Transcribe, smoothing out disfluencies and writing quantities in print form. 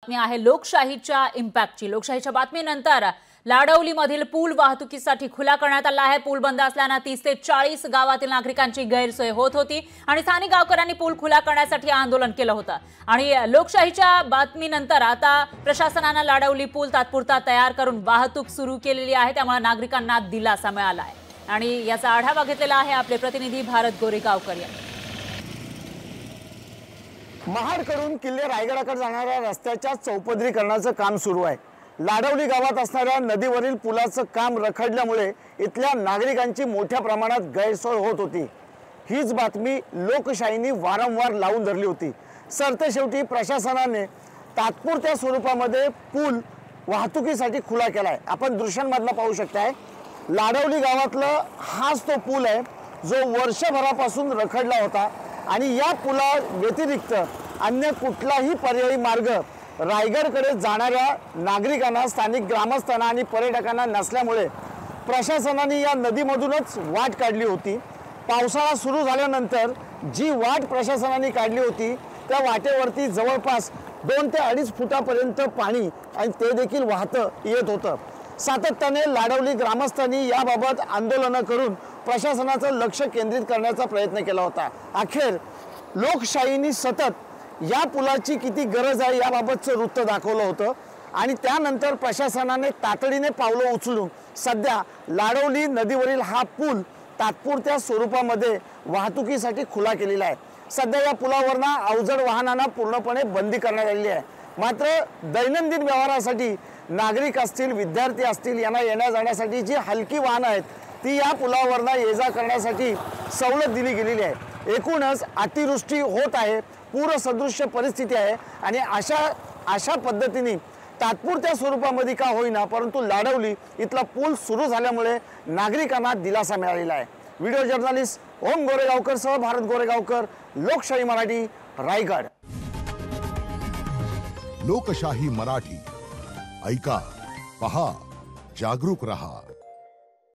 बातमी आहे लोकशाहीच्या इम्पॅक्टची। लोकशाहीच्या बातमीनंतर लाडवलीमधील पूल वाहतुकीसाठी खुला करण्यात आला आहे। पूल बंद असल्याने 30 ते 40 गावातील नागरिकांची गैरसोय होत होती आणि स्थानिक गावकऱ्यांनी पूल खुला करण्यासाठी आंदोलन केलं होतं। आणि लोकशाहीच्या बातमीनंतर आता प्रशासनाने लाडवली पूल तात्पुरता तयार करून वाहतूक सुरू केलेली आहे, त्यामुळे नागरिकांना दिलासा मिळाला आहे। आणि याचा आढावा घेतलेला आहे आपले प्रतिनिधी भारत गोरेगावकर यांनी। महाडकडून किल्ले रायगडाकडे जाणाऱ्या रस्त्याच्या चौपदरीकरणाचं काम सुरू आहे। लाडवली गावात असणाऱ्या नदीवरील पुलाचं काम रखडल्यामुळे इथल्या नागरिकांची मोठ्या प्रमाणात गैरसोय होत होती। हीच बातमी लोकशाहीने वारंवार लावून धरली होती। सरतेशेवटी प्रशासनाने तात्पुरत्या स्वरूपामध्ये पूल वाहतुकीसाठी खुला केलाय। आपण दृश्यांमधला पाहू शकताय, लाडवली गावातला हाच तो पूल आहे जो वर्षभरापासून रखडला होता आणि या पुला व्यतिरिक्त अन्य कुठलाही पर्यायी मार्ग रायगडकडे जाणाऱ्या नागरिकांना, स्थानिक ग्रामस्थांना आणि पर्यटकांना नसल्यामुळे प्रशासनाने या नदीमधूनच वाट काढली होती। पावसाळा सुरू झाल्यानंतर जी वाट प्रशासनाने काढली होती त्या वाटेवरती जवळपास 2 ते 2.5 फुटापर्यंत पाणी आणि ते देखील वाहतं येत होतं। सातत्याने लाडवली ग्रामस्थांनी याबाबत आंदोलन करून प्रशासनाचं लक्ष केंद्रित करण्याचा प्रयत्न केला होता। अखेर लोकशाहीने सतत या पुलाची किती गरज आहे याबाबतचं वृत्त दाखवलं होतं आणि त्यानंतर प्रशासनाने तातडीने पावलं उचलून सध्या लाडवली नदीवरील हा पूल तात्पुरत्या स्वरूपामध्ये वाहतुकीसाठी खुला केलेला आहे। सध्या या पुलावरना अवजड वाहनांना पूर्णपणे बंदी करण्यात आलेली आहे। मात्र दैनंदिन व्यवहारासाठी नागरिक असतील, विद्यार्थी असतील, यांना येण्या जाण्यासाठी जी हलकी वाहनं आहेत ती या पुलावरना ये जा करण्यासाठी सवलत दिली गेलेली आहे। एकूणच अतिवृष्टी होत आहे, पूरसदृश्य परिस्थिती आहे आणि अशा पद्धतीने तात्पुरत्या स्वरूपामध्ये का होईना परंतु लाडवली इथला पूल सुरू झाल्यामुळे नागरिकांना दिलासा मिळालेला आहे। व्हिडिओ जर्नलिस्ट ओम गोरेगावकर सह भारत गोरेगावकर, लोकशाही मराठी, रायगड। लोकशाही मराठी ऐका, पहा, जागरूक रहा।